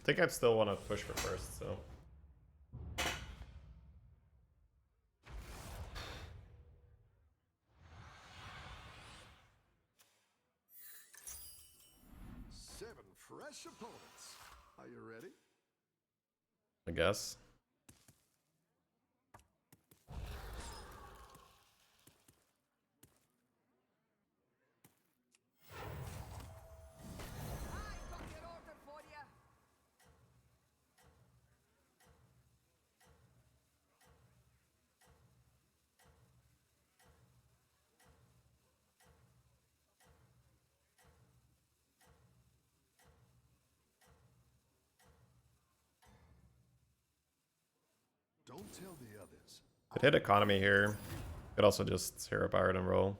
think I still want to push for first, so. Fresh opponents. Are you ready? I guess. Don't tell the others. Could hit economy here. Could also just hero power and roll.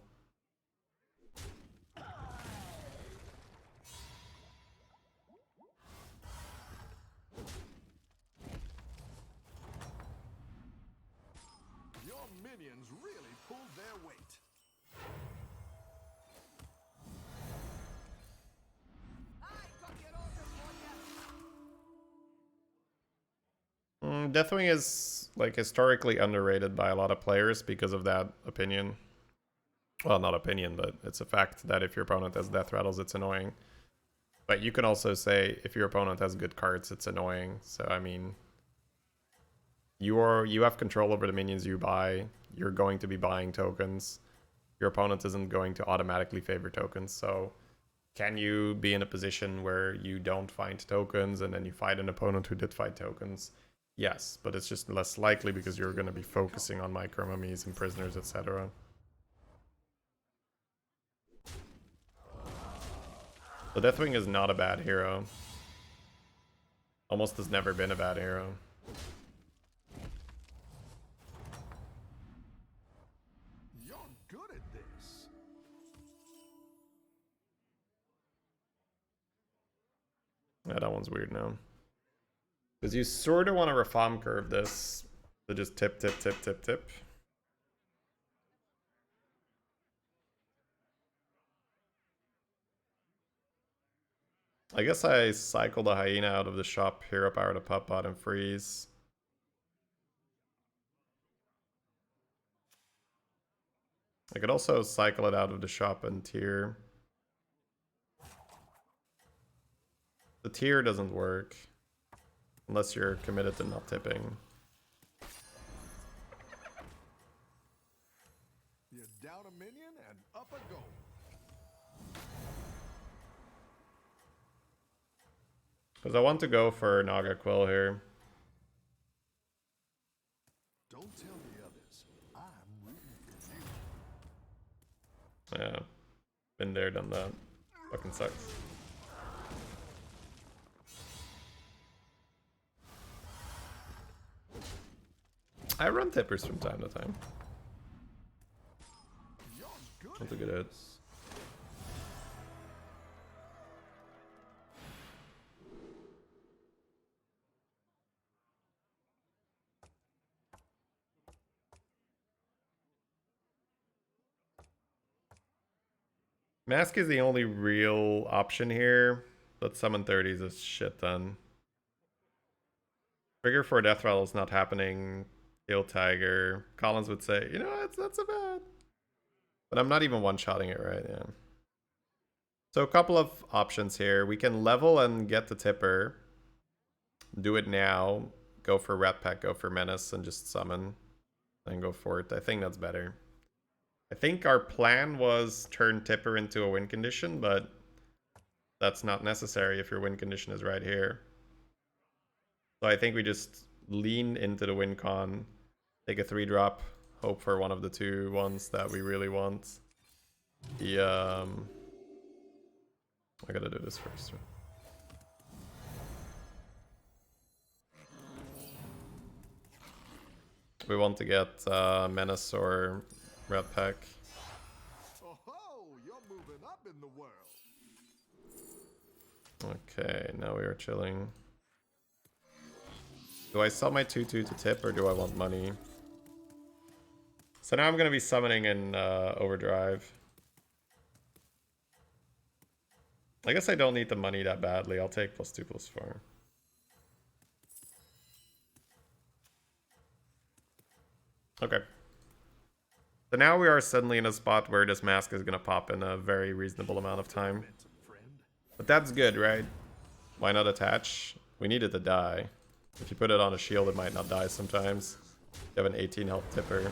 Your minions really pulled their weight. Deathwing is like historically underrated by a lot of players because of that opinion. Well, not opinion, but it's a fact that if your opponent has death rattles, it's annoying. But you can also say if your opponent has good cards, it's annoying. So I mean, you have control over the minions you buy. You're going to be buying tokens. Your opponent isn't going to automatically favor tokens. So can you be in a position where you don't find tokens and then you fight an opponent who did find tokens? Yes, but it's just less likely because you're going to be focusing on micro-mummies and prisoners, etc. The Deathwing is not a bad hero. Almost has never been a bad hero. You're good at this. Yeah, that one's weird now. Because you sort of want to reform curve this. So just tip, tip, tip, tip, tip. I guess I cycle the hyena out of the shop, hero power to pop out and freeze. I could also cycle it out of the shop and tier. The tier doesn't work unless you're committed to not tipping. You're down a minion and up a goal. Because I want to go for Naga Quill here. Don't tell the others. I'm rooting for you. Yeah. Been there, done that. Fucking sucks. I run tippers from time to time. That's a good hit. Mask is the only real option here, but summon 30 is a shit ton. Trigger for Death Rattle is not happening. Kill Tiger. Collins would say, you know, it's not so bad. But I'm not even one-shotting it right, yeah. So a couple of options here. We can level and get the tipper. Do it now. Go for Rat Pack, go for Menace, and just summon. Then go for it. I think that's better. I think our plan was turn tipper into a win condition, but that's not necessary if your win condition is right here. So I think we just lean into the win con, take a 3-drop, hope for one of the 2 ones that we really want. I gotta do this first. We want to get Menace or Red Pack. Oh, you're moving up in the world. Okay, now we are chilling. Do I sell my 2/2 to tip or do I want money? So now I'm going to be summoning in Overdrive. I guess I don't need the money that badly. I'll take +2/+4. Okay. So now we are suddenly in a spot where this mask is gonna pop in a very reasonable amount of time. But that's good, right? Why not attach? We need it to die. If you put it on a shield, it might not die sometimes. You have an 18 health tipper.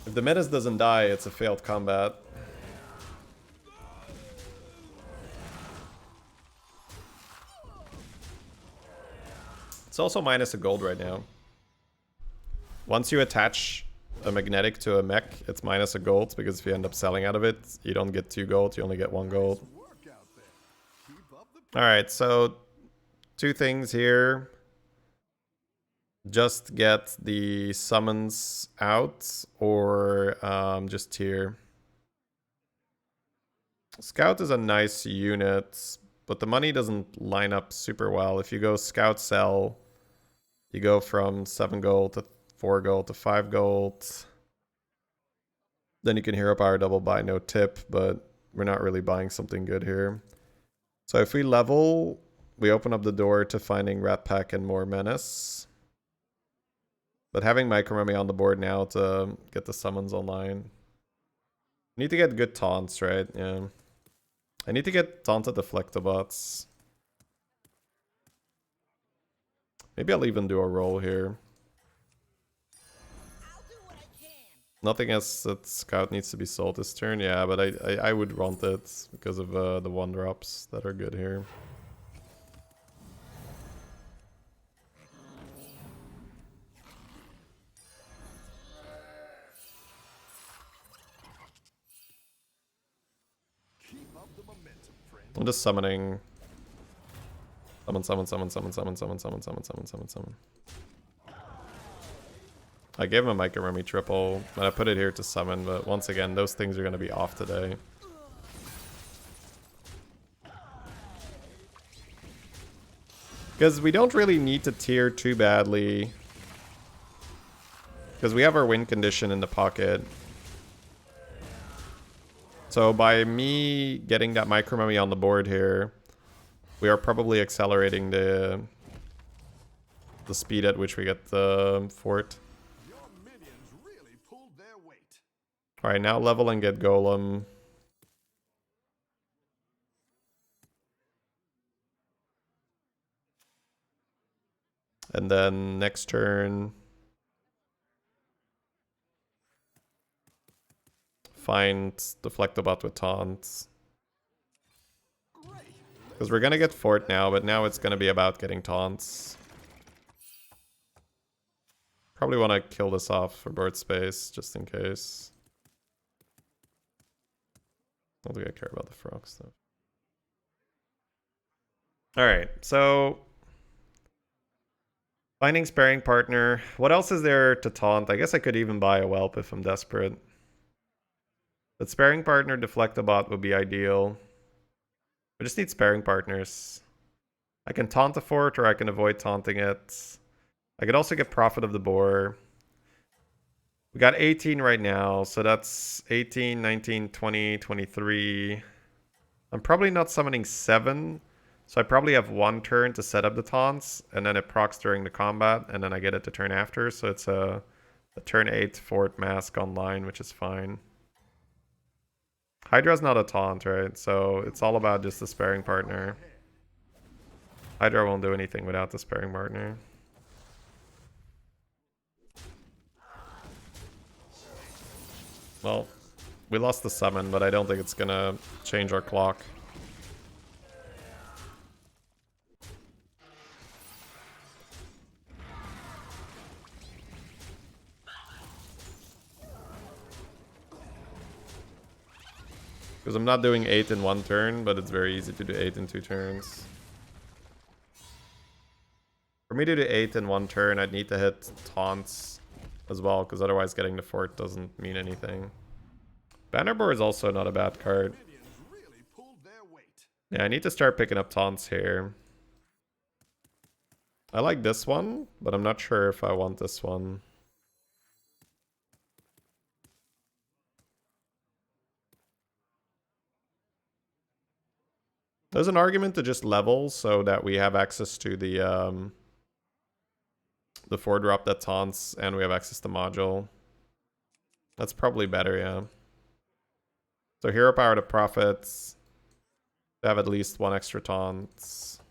If the menace doesn't die, it's a failed combat. It's also minus a gold right now. Once you attach a magnetic to a mech, it's minus a gold, because if you end up selling out of it, you don't get 2 gold, you only get 1 gold. Alright, so 2 things here. Just get the summons out, or just tier. Scout is a nice unit, but the money doesn't line up super well. If you go Scout sell, you go from 7 gold to 4 gold to 5 gold. Then you can hero power double buy, no tip, but we're not really buying something good here. So if we level, we open up the door to finding Rat Pack and more Menace. But having Micromummy on the board now to get the summons online. Need to get good taunts, right? Yeah. I need to get taunted Deflectobots. Maybe I'll even do a roll here. Nothing else that Scout needs to be sold this turn. Yeah, but I would want it because of the 1-drops that are good here. I'm just summoning. Summon. I gave him a Micro Mummy triple, and I put it here to summon, but once again, those things are going to be off today. Because we don't really need to tier too badly. Because we have our win condition in the pocket. So by me getting that Micro Mummy on the board here, we are probably accelerating the speed at which we get the fort. Alright, now level and get Golem. And then next turn, find Deflectobot with taunts. Because we're gonna get fort now, but now it's gonna be about getting taunts. Probably want to kill this off for board space, just in case. I don't think I care about the frog stuff. Alright, so finding sparring partner. What else is there to taunt? I guess I could even buy a whelp if I'm desperate. But sparring partner, Deflectobot would be ideal. We just need sparring partners. I can taunt the fort, or I can avoid taunting it. I could also get Prophet of the Boar. We got 18 right now, so that's 18, 19, 20, 23. I'm probably not summoning 7, so I probably have 1 turn to set up the taunts, and then it procs during the combat, and then I get it to turn after, so it's a turn 8 fort mask online, which is fine. Hydra's not a taunt, right? So it's all about just the sparring partner. Hydra won't do anything without the sparring partner. Well, we lost the summon, but I don't think it's gonna change our clock. Because I'm not doing 8 in 1 turn, but it's very easy to do 8 in 2 turns. For me to do 8 in 1 turn, I'd need to hit taunts as well, because otherwise getting the fort doesn't mean anything. Bannerboar is also not a bad card. Yeah, I need to start picking up taunts here. I like this one, but I'm not sure if I want this one. There's an argument to just level so that we have access to the 4-drop that taunts, and we have access to module. That's probably better, yeah. So hero power to profits. They have at least 1 extra taunts.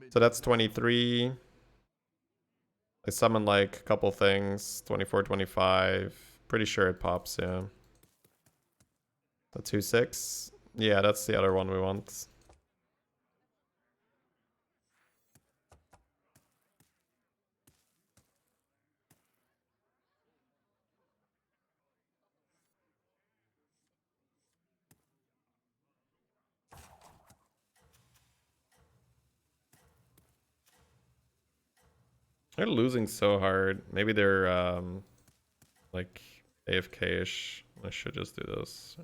So that's 23. I summon like a couple things. 24, 25. Pretty sure it pops, yeah. The 2/6. Yeah, that's the other one we want. They're losing so hard. Maybe they're like AFK-ish. I should just do this.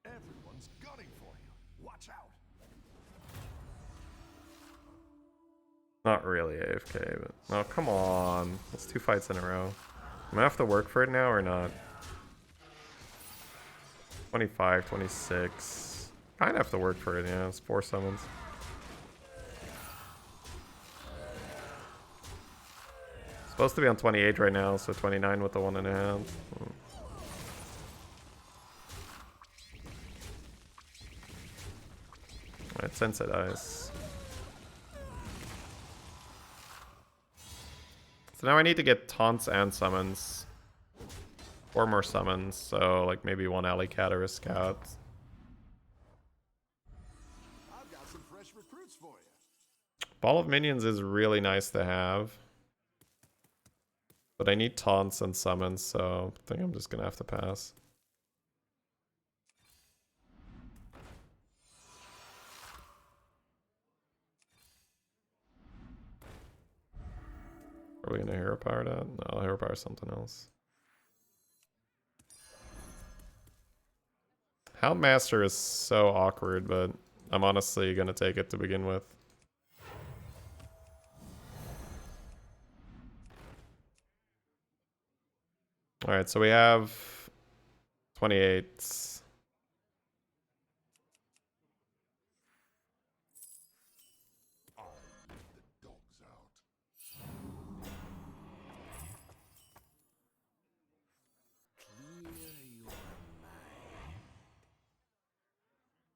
Everyone's gunning for you. Watch out. Not really AFK, but oh, come on. That's 2 fights in a row. Am I have to work for it now or not? 25, 26. Kind of have to work for it, yeah. It's 4 summons. Supposed to be on 28 right now, so 29 with the 1.5. Alright, Sensei dies. So now I need to get taunts and summons. 4 more summons, so like maybe 1 alley cat or a scout. I've got some fresh recruits for you. Ball of minions is really nice to have. But I need taunts and summons, so I think I'm just gonna have to pass. Are we gonna hero power that? No, I'll hero power something else. Houndmaster is so awkward, but I'm honestly gonna take it to begin with. Alright, so we have 28.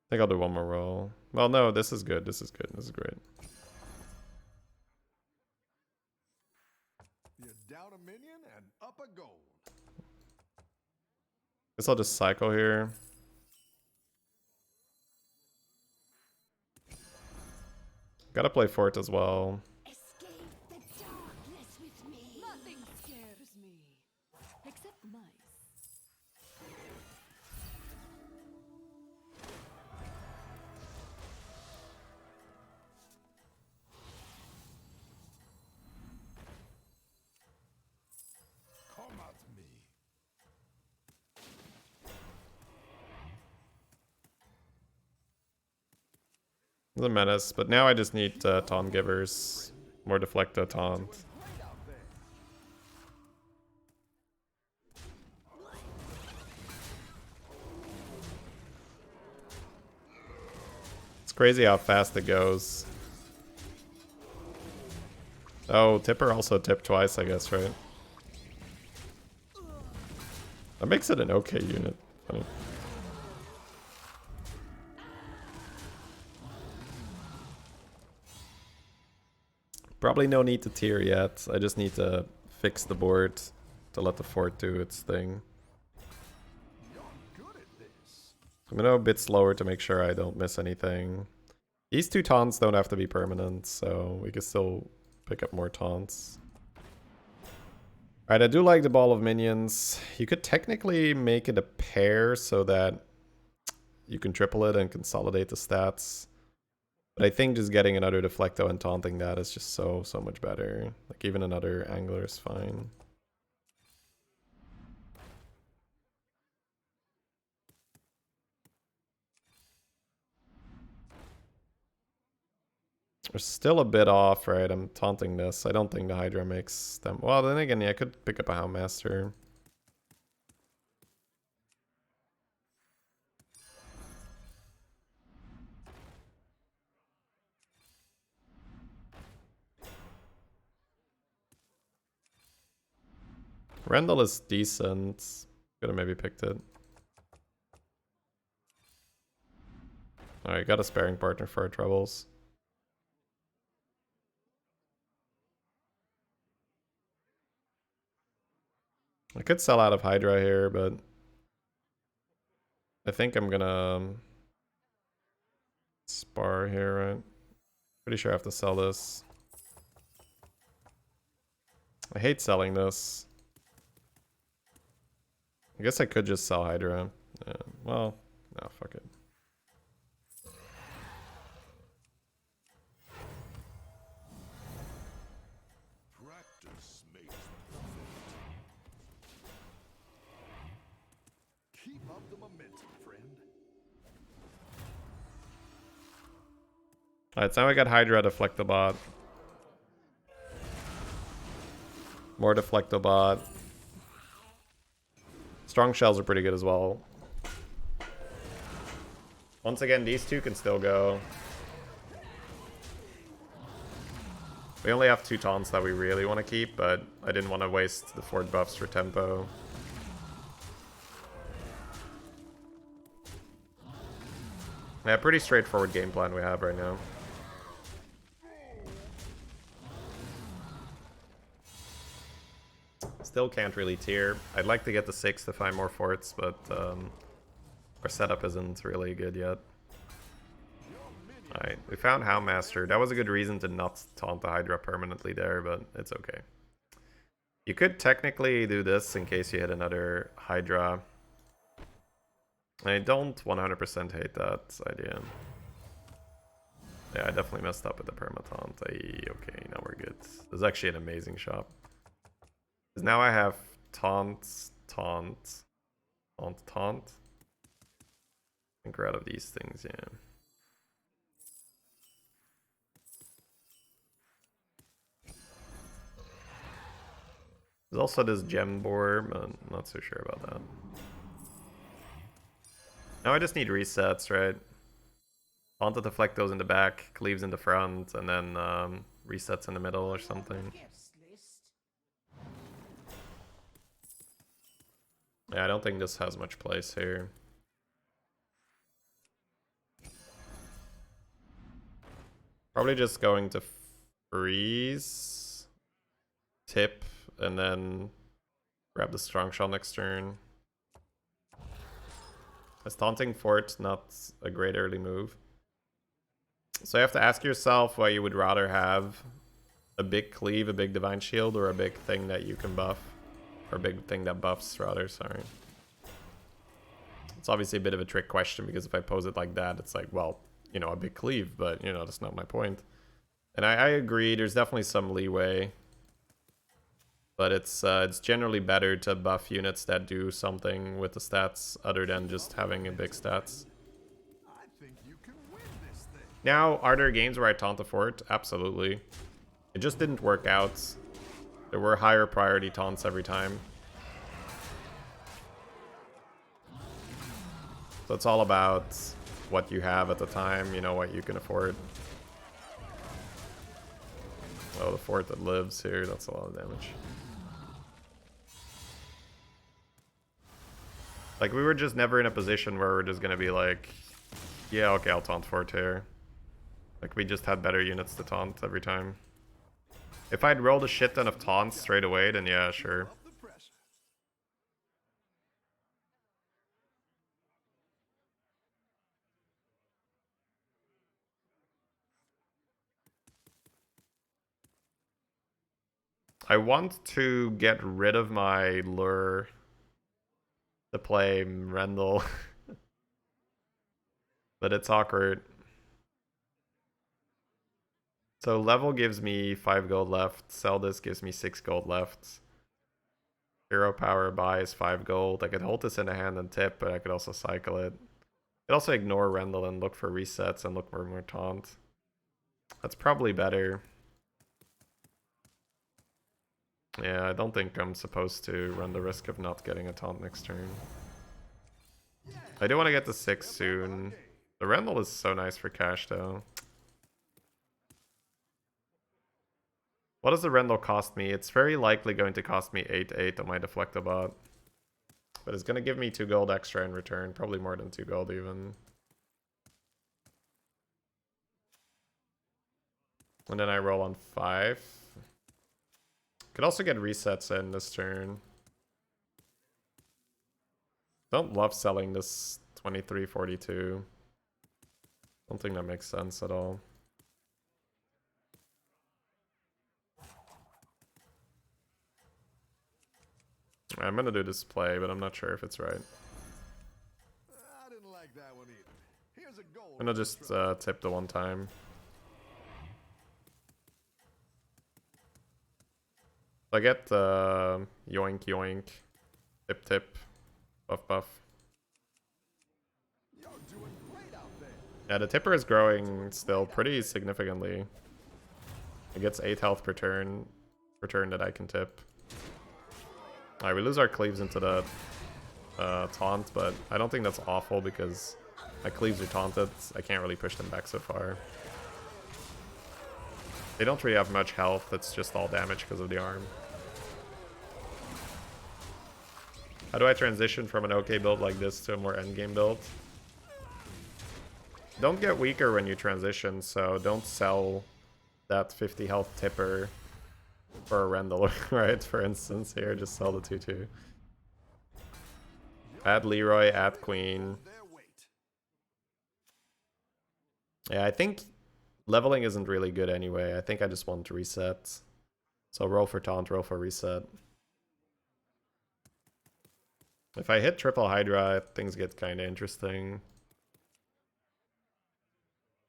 I think I'll do 1 more roll. Well, no, this is good. This is good. This is great. You're down a minion and up a gold. Guess I'll just cycle here. Gotta play Fort as well. Escape the darkness with me. Nothing scares me, except mice. Come at me. It's a menace, but now I just need taunt givers. More deflecto taunt. It's crazy how fast it goes. Oh, Tipper also tipped twice, I guess, right? That makes it an okay unit. Funny. Probably no need to tier yet. I just need to fix the board to let the fort do its thing. I'm gonna go a bit slower to make sure I don't miss anything. These 2 taunts don't have to be permanent, so we can still pick up more taunts. Alright, I do like the ball of minions. You could technically make it a pair so that you can triple it and consolidate the stats. But I think just getting another deflecto and taunting that is just so much better. Like even another angler is fine. We're still a bit off, right? I'm taunting this. I don't think the Hydra makes them... Well, then again, yeah, I could pick up a Houndmaster. Rendell is decent. Could have maybe picked it. Alright, got a sparring partner for our troubles. I could sell out of Hydra here, but I think I'm gonna spar here, right? Pretty sure I have to sell this. I hate selling this. I guess I could just sell Hydra. Yeah, well, no, fuck it. Practice makes perfect. Keep up the momentum, friend. Alright, so now we got Hydra Deflectobot. More Deflectobot. Strong shells are pretty good as well. Once again, these two can still go. We only have 2 taunts that we really want to keep, but I didn't want to waste the fort buffs for tempo. Yeah, pretty straightforward game plan we have right now. Still can't really tier. I'd like to get the 6 to find more forts, but our setup isn't really good yet. Alright, we found Houndmaster. That was a good reason to not taunt the Hydra permanently there, but it's okay. You could technically do this in case you hit another Hydra. I don't 100% hate that idea. Yeah, I definitely messed up with the perma-taunt. Okay, now we're good. This is actually an amazing shop. Because now I have taunt. I think we're out of these things, yeah. There's also this gem boar, but I'm not so sure about that. Now I just need resets, right? Taunt to deflect those in the back, cleaves in the front, and then resets in the middle or something. Yeah, I don't think this has much place here. Probably just going to freeze, tip, and then grab the strong shell next turn. Is taunting fort not a great early move? So you have to ask yourself why you would rather have a big cleave, a big divine shield, or a big thing that you can buff. Or a big thing that buffs, rather, sorry. It's obviously a bit of a trick question, because if I pose it like that, it's like, well, you know, a big cleave, but, you know, that's not my point. And I agree, there's definitely some leeway. But it's generally better to buff units that do something with the stats, other than just having a big stats. I think you can win this thing. Now, are there games where I taunt the fort? Absolutely. It just didn't work out. There were higher priority taunts every time. So it's all about what you have at the time, you know, what you can afford. Oh, the fort that lives here, that's a lot of damage. Like, we were just never in a position where we're just gonna be like, yeah, okay, I'll taunt fort here. Like, we just had better units to taunt every time. If I'd rolled a shit ton of taunts straight away, then yeah, sure. Up the pressure. I want to get rid of my lure to play Rendell. But it's awkward. So level gives me 5 gold left. Sell this gives me 6 gold left. Hero power buys 5 gold. I could hold this in a hand and tip, but I could also cycle it. I could also ignore Rendell and look for resets and look for more taunt. That's probably better. Yeah, I don't think I'm supposed to run the risk of not getting a taunt next turn. I do want to get to 6 soon. The Rendell is so nice for cash though. What does the Rendell cost me? It's very likely going to cost me 8/8 on my Deflectobot. But it's going to give me 2 gold extra in return. Probably more than 2 gold even. And then I roll on 5. Could also get resets in this turn. Don't love selling this 2342. Don't think that makes sense at all. I'm gonna do this play, but I'm not sure if it's right. I didn't like that one either. Here's a goal. I'm gonna just tip the one time. I get yoink yoink, tip tip, buff buff. You're doing great out there. Yeah, the tipper is growing still pretty significantly. It gets 8 health per turn that I can tip. Alright, we lose our cleaves into the taunt, but I don't think that's awful because my cleaves are taunted. I can't really push them back so far. They don't really have much health, it's just all damage because of the arm. How do I transition from an okay build like this to a more endgame build? Don't get weaker when you transition, so don't sell that 50 health tipper for a Rendell, right? For instance, here, just sell the 2/2. Add Leroy, add Queen. Yeah, I think leveling isn't really good anyway. I think I just want to reset. So roll for taunt, roll for reset. If I hit triple Hydra, things get kind of interesting.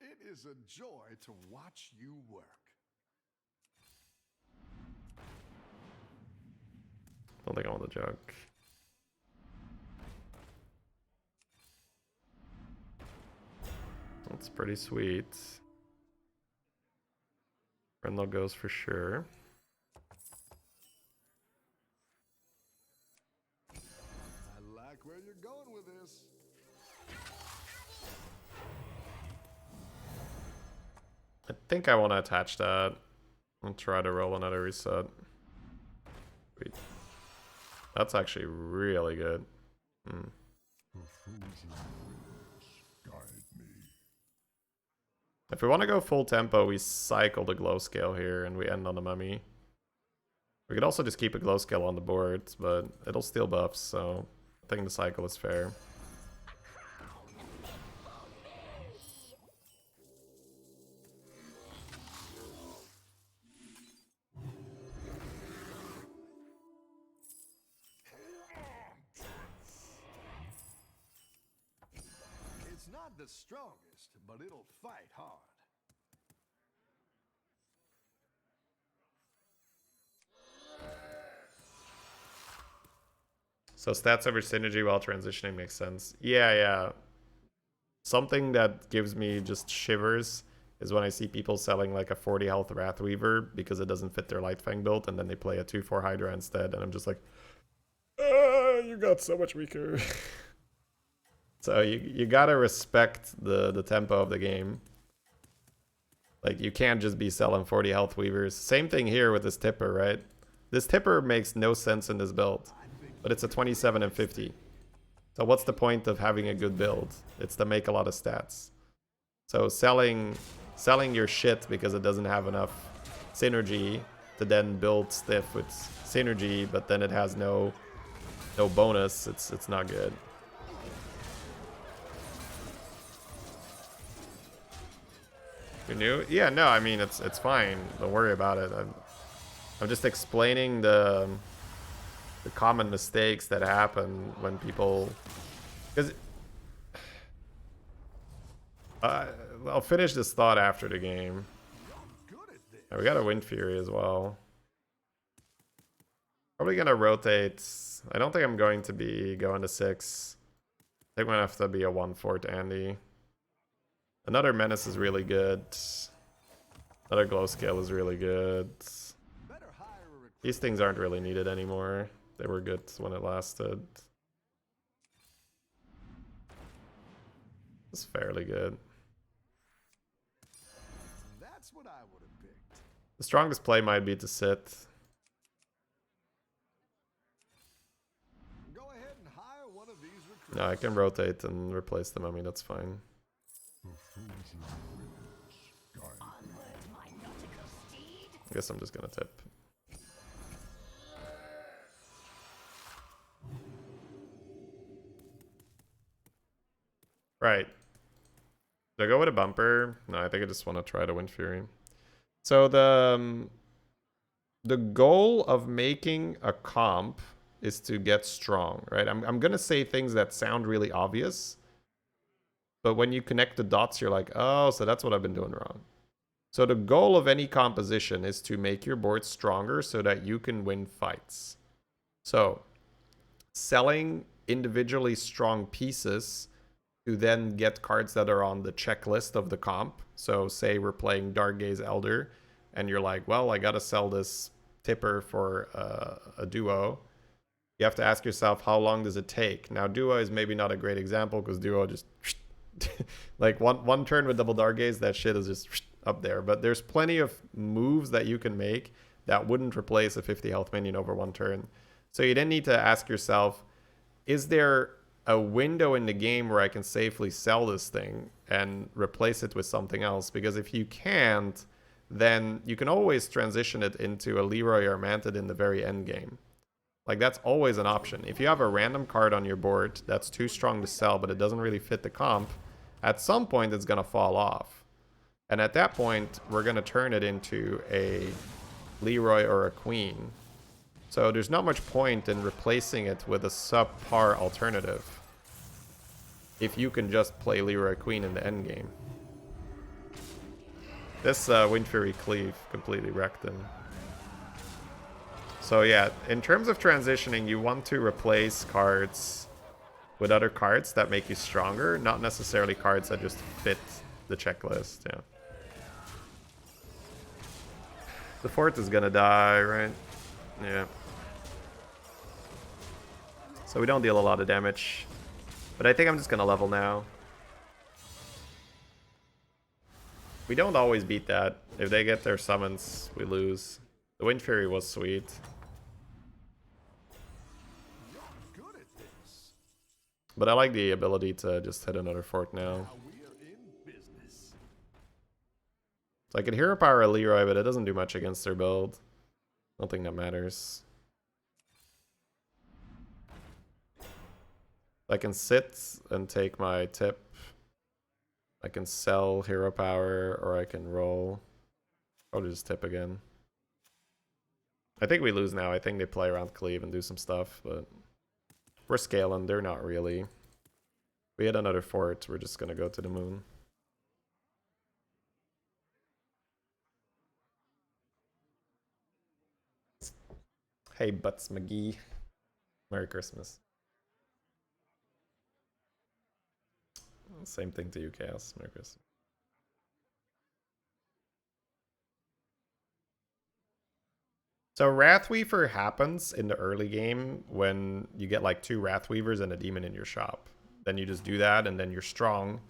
It is a joy to watch you work. Don't think I want the jug. That's pretty sweet. Rendell goes for sure. I like where you're going with this. I think I want to attach that and try to roll another reset. Sweet. That's actually really good. If we want to go full tempo, we cycle the glow scale here and we end on the mummy. We could also just keep a glow scale on the board, but it'll steal buffs, so I think the cycle is fair. It's not the strongest, but it'll fight hard. So stats over synergy while transitioning makes sense. Yeah. Something that gives me just shivers is when I see people selling like a 40 health Wrathweaver because it doesn't fit their Lightfang build, and then they play a 2/4 Hydra instead, and I'm just like, you got so much weaker. So you gotta respect the tempo of the game. Like, you can't just be selling 40 health Weavers. Same thing here with this tipper, right? This tipper makes no sense in this build, but it's a 27 and 50. So what's the point of having a good build? It's to make a lot of stats. So selling your shit because it doesn't have enough synergy to then build stiff with synergy, but then it has no bonus, it's not good. You knew? Yeah, no, I mean it's fine. Don't worry about it. I'm just explaining the common mistakes that happen when people, because I'll finish this thought after the game. Yeah, we got a Wind Fury as well. Probably gonna rotate. I don't think I'm going to be going to 6. I think I'm gonna have to be a 1/4 Andy. Another Menace is really good. Another glow scale is really good. Better hire a recruit. These things aren't really needed anymore. They were good when it lasted. It's fairly good. That's what I would have picked. The strongest play might be to sit. Go ahead and hire one of these recruits. No, I can rotate and replace the mummy, that's fine. I guess I'm just gonna tip. Right. Do I go with a bumper? No, I think I just want to try to Wind Fury. So the goal of making a comp is to get strong, right? I'm gonna say things that sound really obvious, but when you connect the dots, you're like, oh, so that's what I've been doing wrong. So the goal of any composition is to make your board stronger so that you can win fights. So selling individually strong pieces to then get cards that are on the checklist of the comp. So say we're playing Darkgaze Elder and you're like, well, I gotta sell this tipper for a duo. You have to ask yourself, how long does it take? Now duo is maybe not a great example because duo just like one turn with double Darkgaze, that shit is just up there. But there's plenty of moves that you can make that wouldn't replace a 50 health minion over one turn. So you then need to ask yourself, is there a window in the game where I can safely sell this thing and replace it with something else? Because if you can't, then you can always transition it into a Leroy or Mantid in the very end game. Like, that's always an option. If you have a random card on your board that's too strong to sell, but it doesn't really fit the comp, at some point it's gonna fall off. And at that point, we're gonna turn it into a Leroy or a Queen. So there's not much point in replacing it with a subpar alternative if you can just play Leroy Queen in the end game. This Wind Fury Cleave completely wrecked him. So yeah, in terms of transitioning, you want to replace cards with other cards that make you stronger, not necessarily cards that just fit the checklist. Yeah. The fort is gonna die, right? Yeah. So we don't deal a lot of damage. But I think I'm just gonna level now. We don't always beat that. If they get their summons, we lose. The Wind Fury was sweet. You're good at this. But I like the ability to just hit another fort now. Now we are in business. So I could hero power a Leroy, but it doesn't do much against their build. I don't think that matters. I can sit and take my tip. I can sell hero power, or I can roll. I'll just tip again. I think we lose now. I think they play around Cleave and do some stuff, but we're scaling. They're not really. If we hit another fort, we're just gonna go to the moon. Hey, Butts McGee. Merry Christmas. Same thing to you, Chaos. Merry Christmas. So Wrathweaver happens in the early game when you get like 2 Wrathweavers and a demon in your shop. Then you just do that and then you're strong.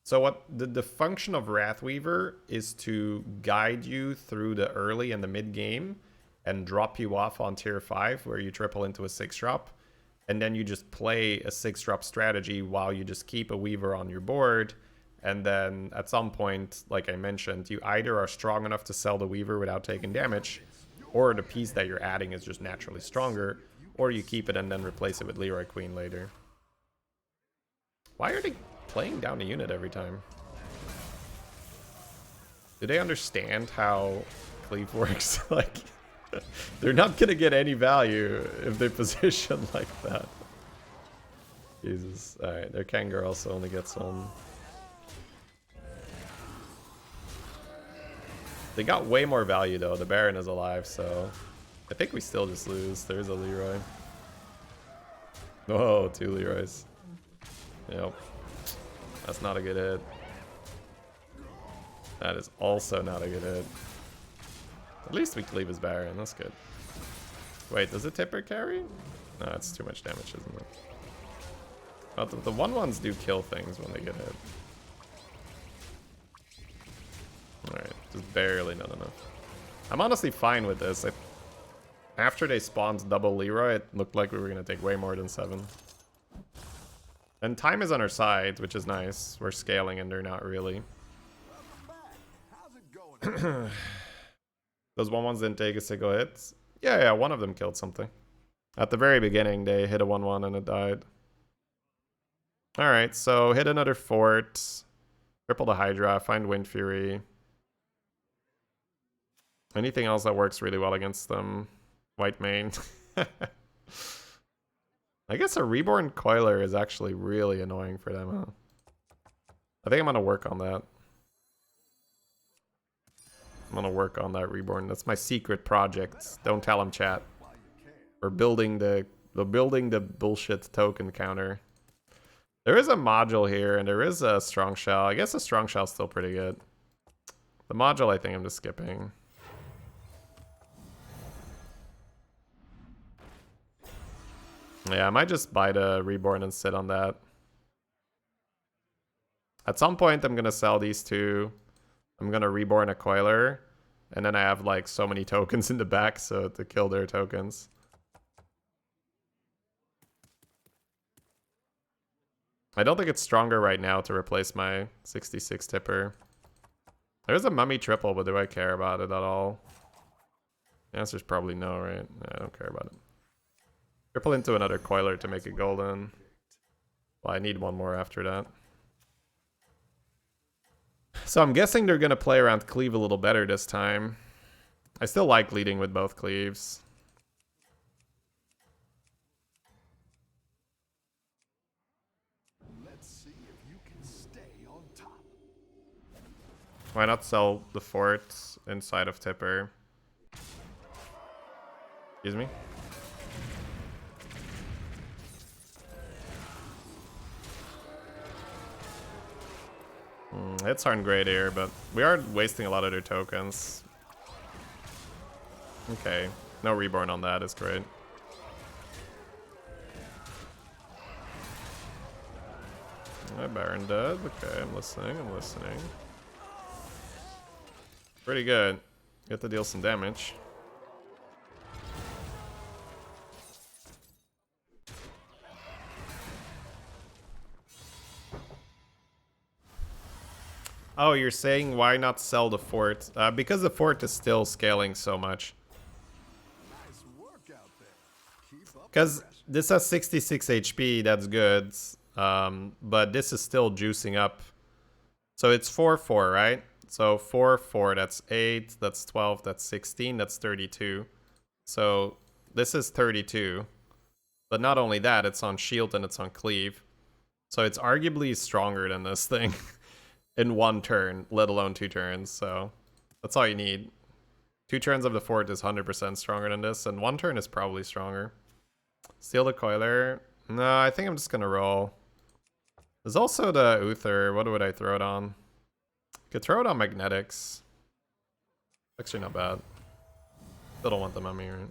So what the function of Wrathweaver is to guide you through the early and the mid game and drop you off on tier 5 where you triple into a 6-drop. And then you just play a 6-drop strategy while you just keep a Weaver on your board. And then at some point, like I mentioned, you either are strong enough to sell the Weaver without taking damage, or the piece that you're adding is just naturally stronger, or you keep it and then replace it with Leroy Queen later. Why are they playing down a unit every time? Do they understand how Cleave works? Like... They're not gonna get any value if they position like that. Jesus. Alright, their Kangaroo also only gets one. They got way more value though. The Baron is alive, so I think we still just lose. There's a Leroy. Oh, 2 Leroys. Yep. That's not a good hit. That is also not a good hit. At least we cleave his Baron, that's good. Wait, does it Tipper carry? No, it's too much damage, isn't it? But the 1/1s do kill things when they get hit. Alright, just barely not enough. I'm honestly fine with this. After they spawned double Leroy, it looked like we were going to take way more than 7. And time is on our side, which is nice. We're scaling and they're not really. How's it going? Those 1/1s didn't take a single hit. Yeah, one of them killed something. At the very beginning, they hit a 1/1 and it died. Alright, so hit another fort. Cripple the Hydra, find Wind Fury. Anything else that works really well against them? White Mane. I guess a Reborn Coiler is actually really annoying for them, huh? I think I'm gonna work on that. I'm gonna work on that Reborn. That's my secret project. Don't tell him, chat. We're building the bullshit token counter. There is a module here, and there is a strong shell. I guess a strong shell's still pretty good. The module, I think I'm just skipping. Yeah, I might just buy the Reborn and sit on that. At some point, I'm gonna sell these two. I'm gonna Reborn a Coiler, and then I have like so many tokens in the back, so to kill their tokens. I don't think it's stronger right now to replace my 66 tipper. There's a mummy triple, but do I care about it at all? The answer's probably no, right? No, I don't care about it. Triple into another Coiler to make it golden. Well, I need one more after that. So I'm guessing they're going to play around cleave a little better this time. I still like leading with both cleaves. Let's see if you can stay on top. Why not sell the fort inside of Tipper? Excuse me? Hits aren't great here, but we are wasting a lot of their tokens. Okay, no Reborn on that is great. My Baron dead. Okay, I'm listening, I'm listening. Pretty good. Get to deal some damage. Oh, you're saying why not sell the fort? Because the fort is still scaling so much. Nice work out there. Keep up. Because this has 66 HP, that's good. But this is still juicing up. So it's 4-4, right? So 4-4, that's 8, that's 12, that's 16, that's 32. So this is 32. But not only that, it's on shield and it's on cleave. So it's arguably stronger than this thing. In one turn, let alone 2 turns, so that's all you need. 2 turns of the fort is 100% stronger than this, and 1 turn is probably stronger. Steal the Coiler. No, I think I'm just gonna roll. There's also the Uther. What would I throw it on? Could throw it on Magnetics. Actually not bad. Still don't want the mummy, right?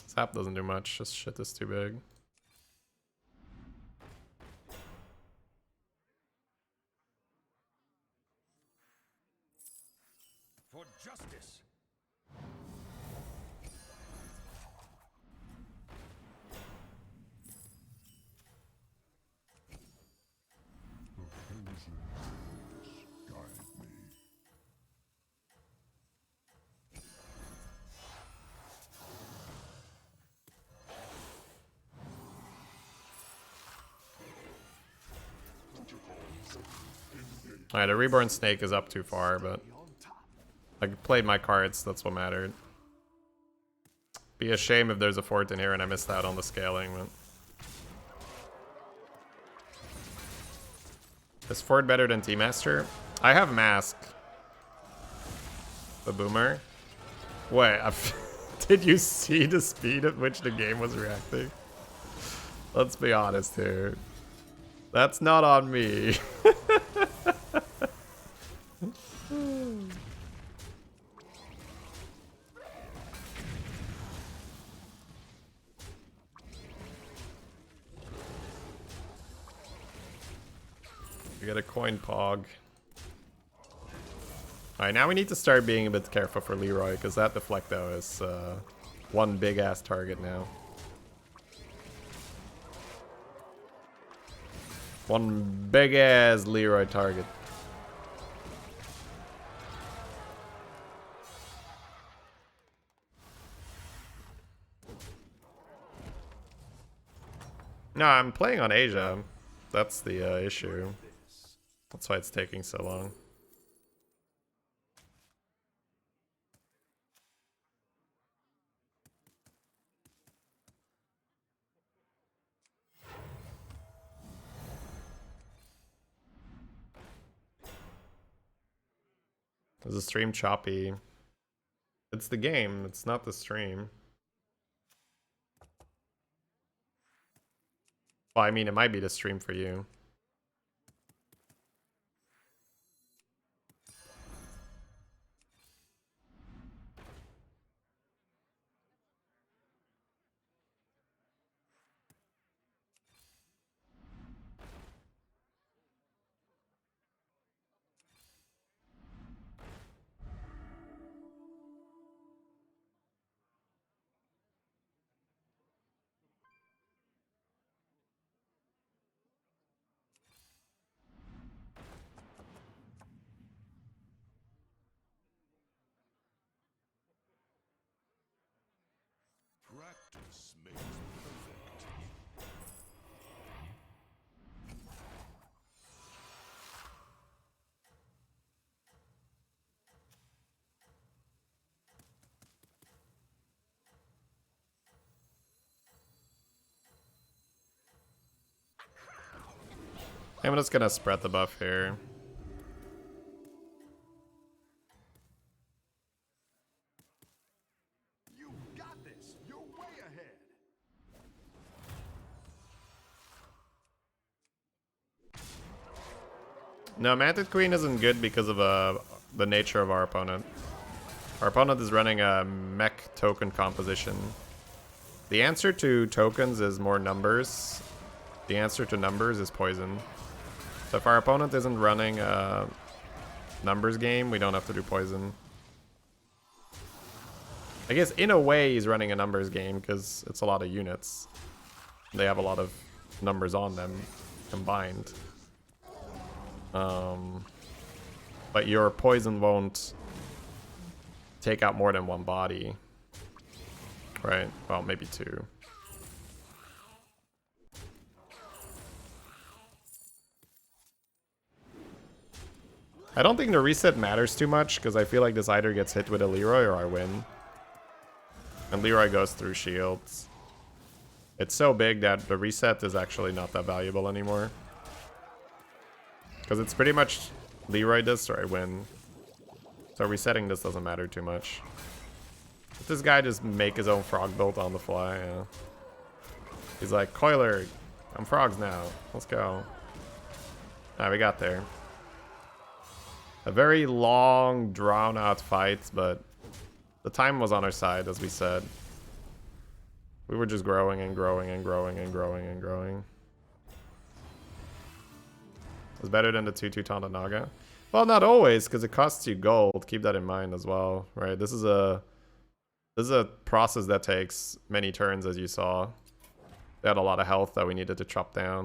Sap doesn't do much, just shit is too big. For justice. Alright, a Reborn Snake is up too far, but I played my cards, that's what mattered. Be a shame if there's a fort in here and I missed out on the scaling, but... Is fort better than T-Master? I have Mask. The Boomer. Wait, did you see the speed at which the game was reacting? Let's be honest here. That's not on me. We got a coin pog. Alright, now we need to start being a bit careful for Leroy, because that Deflecto is one big ass target now. One big ass Leroy target. No, I'm playing on Asia. That's the issue. That's why it's taking so long. Is the stream choppy? It's the game, it's not the stream. Well, I mean, it might be the stream for you. Practice makes perfect. I'm just gonna spread the buff here. You got this. You're way ahead. No, Mantis Queen isn't good because of the nature of our opponent. Our opponent is running a mech token composition. The answer to tokens is more numbers. The answer to numbers is poison. So if our opponent isn't running a numbers game, we don't have to do poison. I guess in a way he's running a numbers game because it's a lot of units. They have a lot of numbers on them combined. But your poison won't take out more than one body. Right? Well, maybe two. I don't think the reset matters too much because I feel like this either gets hit with a Leroy or I win. And Leroy goes through shields. It's so big that the reset is actually not that valuable anymore. Because it's pretty much Leroy this or I win. So resetting this doesn't matter too much. Let this guy just make his own frog build on the fly, yeah. He's like, Coiler, I'm frogs now. Let's go. Alright, we got there. A very long, drawn-out fight, but the time was on our side, as we said. We were just growing and growing and growing and growing and growing. It's better than the 2/2 Taunt Naga. Well, not always, because it costs you gold. Keep that in mind as well, right? This is a process that takes many turns, as you saw. They had a lot of health that we needed to chop down.